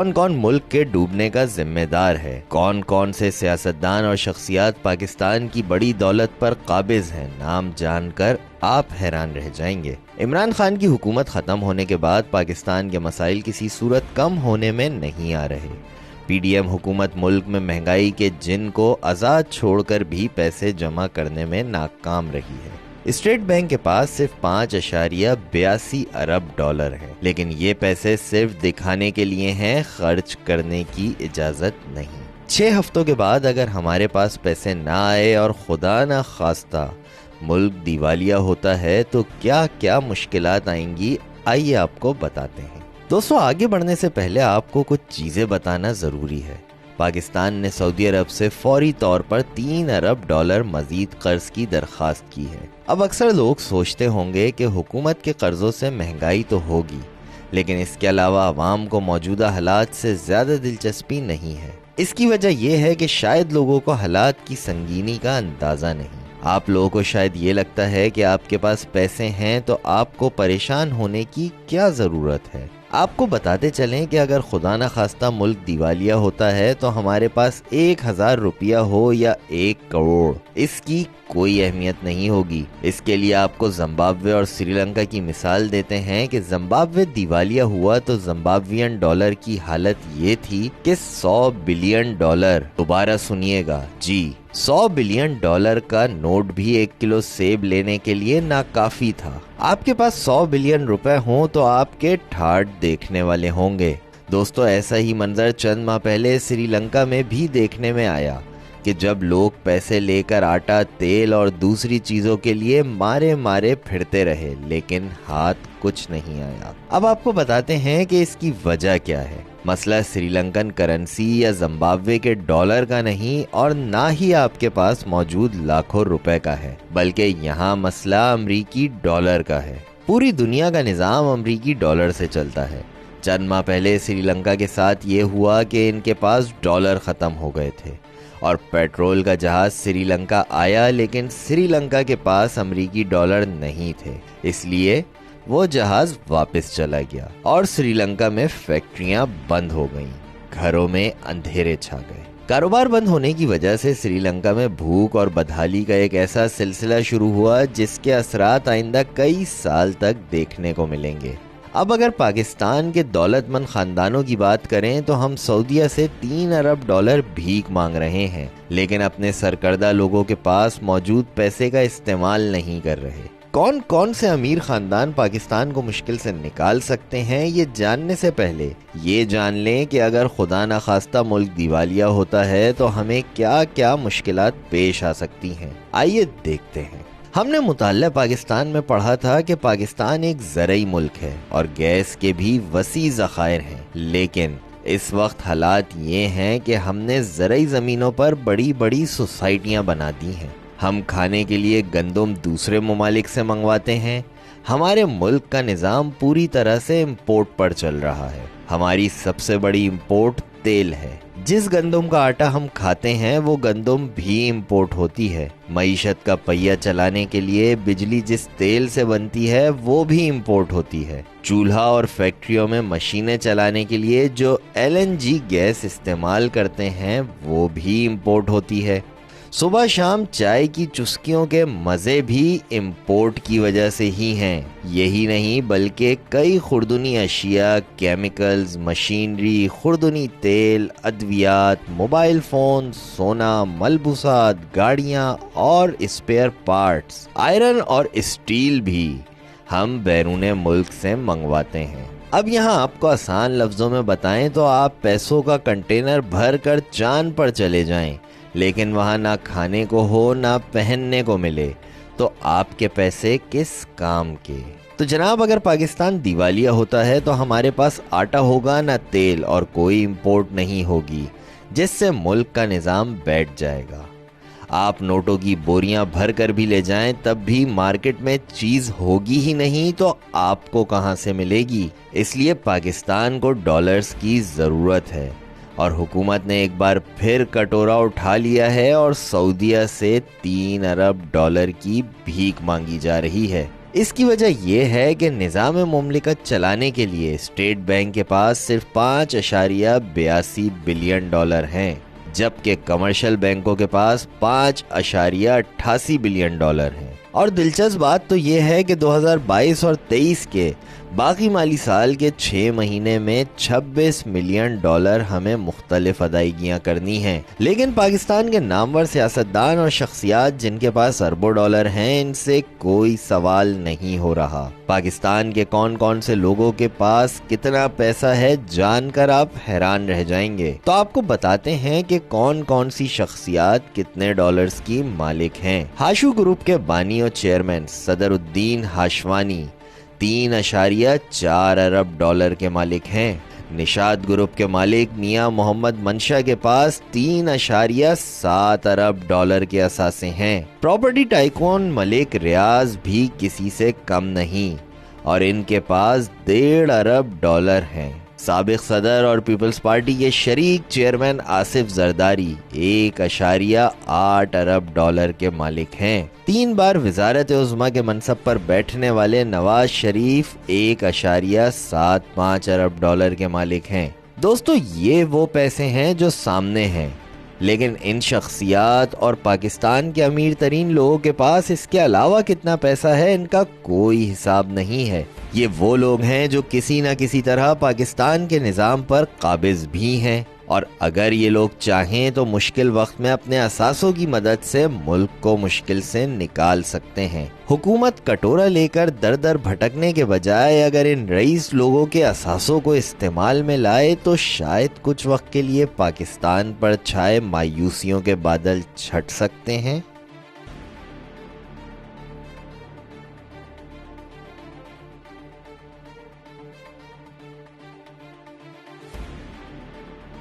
کون کون ملک کے ڈوبنے کا ذمہ دار ہے؟ کون کون سے سیاستدان اور شخصیات پاکستان کی بڑی دولت پر قابض ہیں؟ نام جان کر آپ حیران رہ جائیں گے۔ عمران خان کی حکومت ختم ہونے کے بعد پاکستان کے مسائل کسی صورت کم ہونے میں نہیں آ رہے۔ پی ڈی ایم حکومت ملک میں مہنگائی کے جن کو آزاد چھوڑ کر بھی پیسے جمع کرنے میں ناکام رہی ہے۔ اسٹیٹ بینک کے پاس صرف 5.82 ارب ڈالر ہیں، لیکن یہ پیسے صرف دکھانے کے لیے ہیں، خرچ کرنے کی اجازت نہیں۔ 6 ہفتوں کے بعد اگر ہمارے پاس پیسے نہ آئے اور خدا نہ خواستہ ملک دیوالیہ ہوتا ہے تو کیا کیا مشکلات آئیں گی، آئیے آپ کو بتاتے ہیں۔ دوستو، آگے بڑھنے سے پہلے آپ کو کچھ چیزیں بتانا ضروری ہے۔ پاکستان نے سعودی عرب سے فوری طور پر 3 ارب ڈالر مزید قرض کی درخواست کی ہے۔ اب اکثر لوگ سوچتے ہوں گے کہ حکومت کے قرضوں سے مہنگائی تو ہوگی، لیکن اس کے علاوہ عوام کو موجودہ حالات سے زیادہ دلچسپی نہیں ہے۔ اس کی وجہ یہ ہے کہ شاید لوگوں کو حالات کی سنگینی کا اندازہ نہیں۔ آپ لوگوں کو شاید یہ لگتا ہے کہ آپ کے پاس پیسے ہیں تو آپ کو پریشان ہونے کی کیا ضرورت ہے۔ آپ کو بتاتے چلیں کہ اگر خدا نہ خواستہ ملک دیوالیہ ہوتا ہے تو ہمارے پاس 1000 روپیہ ہو یا 1 کروڑ، اس کی کوئی اہمیت نہیں ہوگی۔ اس کے لیے آپ کو زمبابوے اور سری لنکا کی مثال دیتے ہیں کہ زمبابوے دیوالیہ ہوا تو زمبابوین ڈالر کی حالت یہ تھی کہ 100 بلین ڈالر، دوبارہ سنیے گا جی، 100 بلین ڈالر کا نوٹ بھی 1 کلو سیب لینے کے لیے ناکافی تھا۔ آپ کے پاس 100 بلین روپے ہوں تو آپ کے ٹھاٹ دیکھنے والے ہوں گے۔ دوستو، ایسا ہی منظر چند ماہ پہلے سری لنکا میں بھی دیکھنے میں آیا کہ جب لوگ پیسے لے کر آٹا، تیل اور دوسری چیزوں کے لیے مارے پھرتے رہے، لیکن ہاتھ کچھ نہیں آیا۔ اب آپ کو بتاتے ہیں کہ اس کی وجہ کیا ہے۔ مسئلہ سری لنکن کرنسی یا زمبابوے کے ڈالر کا نہیں، اور نہ ہی آپ کے پاس موجود لاکھوں روپے کا ہے، بلکہ یہاں مسئلہ امریکی ڈالر کا ہے۔ پوری دنیا کا نظام امریکی ڈالر سے چلتا ہے۔ چند ماہ پہلے سری لنکا کے ساتھ یہ ہوا کہ ان کے پاس ڈالر ختم ہو گئے تھے اور پیٹرول کا جہاز سری لنکا آیا، لیکن سری لنکا کے پاس امریکی ڈالر نہیں تھے، اس لیے وہ جہاز واپس چلا گیا اور سری لنکا میں فیکٹریاں بند ہو گئیں، گھروں میں اندھیرے چھا گئے۔ کاروبار بند ہونے کی وجہ سے سری لنکا میں بھوک اور بدحالی کا ایک ایسا سلسلہ شروع ہوا جس کے اثرات آئندہ کئی سال تک دیکھنے کو ملیں گے۔ اب اگر پاکستان کے دولت مند خاندانوں کی بات کریں تو ہم سعودیہ سے 3 ارب ڈالر بھیک مانگ رہے ہیں، لیکن اپنے سرکردہ لوگوں کے پاس موجود پیسے کا استعمال نہیں کر رہے۔ کون کون سے امیر خاندان پاکستان کو مشکل سے نکال سکتے ہیں، یہ جاننے سے پہلے یہ جان لیں کہ اگر خدا نہ خواستہ ملک دیوالیہ ہوتا ہے تو ہمیں کیا کیا مشکلات پیش آ سکتی ہیں۔ آئیے دیکھتے ہیں۔ ہم نے مطالعہ پاکستان میں پڑھا تھا کہ پاکستان ایک زرعی ملک ہے اور گیس کے بھی وسیع ذخائر ہیں، لیکن اس وقت حالات یہ ہیں کہ ہم نے زرعی زمینوں پر بڑی بڑی سوسائٹیاں بنا دی ہیں۔ ہم کھانے کے لیے گندم دوسرے ممالک سے منگواتے ہیں۔ ہمارے ملک کا نظام پوری طرح سے امپورٹ پر چل رہا ہے۔ ہماری سب سے بڑی امپورٹ تیل ہے۔ جس گندم کا آٹا ہم کھاتے ہیں وہ گندم بھی امپورٹ ہوتی ہے۔ معیشت کا پہیہ چلانے کے لیے بجلی جس تیل سے بنتی ہے وہ بھی امپورٹ ہوتی ہے۔ چولہا اور فیکٹریوں میں مشینیں چلانے کے لیے جو LNG گیس استعمال کرتے ہیں وہ بھی امپورٹ ہوتی ہے۔ صبح شام چائے کی چسکیوں کے مزے بھی امپورٹ کی وجہ سے ہی ہیں۔ یہی نہیں بلکہ کئی خوردنی اشیاء، کیمیکلز، مشینری، خوردنی تیل، ادویات، موبائل فون، سونا، ملبوسات، گاڑیاں اور اسپیئر پارٹس، آئرن اور اسٹیل بھی ہم بیرون ملک سے منگواتے ہیں۔ اب یہاں آپ کو آسان لفظوں میں بتائیں تو آپ پیسوں کا کنٹینر بھر کر چاند پر چلے جائیں، لیکن وہاں نہ کھانے کو ہو نہ پہننے کو ملے تو آپ کے پیسے کس کام کے؟ تو جناب، اگر پاکستان دیوالیہ ہوتا ہے تو ہمارے پاس آٹا ہوگا نہ تیل، اور کوئی امپورٹ نہیں ہوگی، جس سے ملک کا نظام بیٹھ جائے گا۔ آپ نوٹوں کی بوریاں بھر کر بھی لے جائیں تب بھی مارکیٹ میں چیز ہوگی ہی نہیں تو آپ کو کہاں سے ملے گی؟ اس لیے پاکستان کو ڈالرز کی ضرورت ہے، اور حکومت نے ایک بار پھر کٹورا اٹھا لیا ہے اور سعودیہ سے 3 ارب ڈالر کی بھیک مانگی جا رہی ہے۔ اس کی وجہ یہ ہے کہ نظام مملکت چلانے کے لیے اسٹیٹ بینک کے پاس صرف 5.82 بلین ڈالر ہیں، جبکہ کمرشل بینکوں کے پاس 5.88 بلین ڈالر ہیں۔ اور دلچسپ بات تو یہ ہے کہ 2022 اور 23 کے باقی مالی سال کے 6 مہینے میں 26 ملین ڈالر ہمیں مختلف ادائیگیاں کرنی ہیں، لیکن پاکستان کے نامور سیاستدان اور شخصیات جن کے پاس اربوں ڈالر ہیں، ان سے کوئی سوال نہیں ہو رہا۔ پاکستان کے کون کون سے لوگوں کے پاس کتنا پیسہ ہے جان کر آپ حیران رہ جائیں گے۔ تو آپ کو بتاتے ہیں کہ کون کون سی شخصیات کتنے ڈالرز کی مالک ہیں۔ ہاشو گروپ کے بانی اور چیئرمین صدر الدین ہاشوانی 3.4 ارب ڈالر کے مالک ہیں۔ نشاد گروپ کے مالک میاں محمد منشا کے پاس 3.7 ارب ڈالر کے اثاثے ہیں۔ پراپرٹی ٹائکون ملک ریاض بھی کسی سے کم نہیں اور ان کے پاس 1.5 ارب ڈالر ہیں۔ سابق صدر اور پیپلز پارٹی کے شریک چیئرمین آصف زرداری 1.8 ارب ڈالر کے مالک ہیں۔ 3 بار وزارت عظمیٰ کے منصب پر بیٹھنے والے نواز شریف 1.75 ارب ڈالر کے مالک ہیں۔ دوستو، یہ وہ پیسے ہیں جو سامنے ہیں، لیکن ان شخصیات اور پاکستان کے امیر ترین لوگوں کے پاس اس کے علاوہ کتنا پیسہ ہے، ان کا کوئی حساب نہیں ہے۔ یہ وہ لوگ ہیں جو کسی نہ کسی طرح پاکستان کے نظام پر قابض بھی ہیں، اور اگر یہ لوگ چاہیں تو مشکل وقت میں اپنے اثاثوں کی مدد سے ملک کو مشکل سے نکال سکتے ہیں۔ حکومت کٹورا لے کر در در بھٹکنے کے بجائے اگر ان رئیس لوگوں کے اثاثوں کو استعمال میں لائے تو شاید کچھ وقت کے لیے پاکستان پر چھائے مایوسیوں کے بادل چھٹ سکتے ہیں۔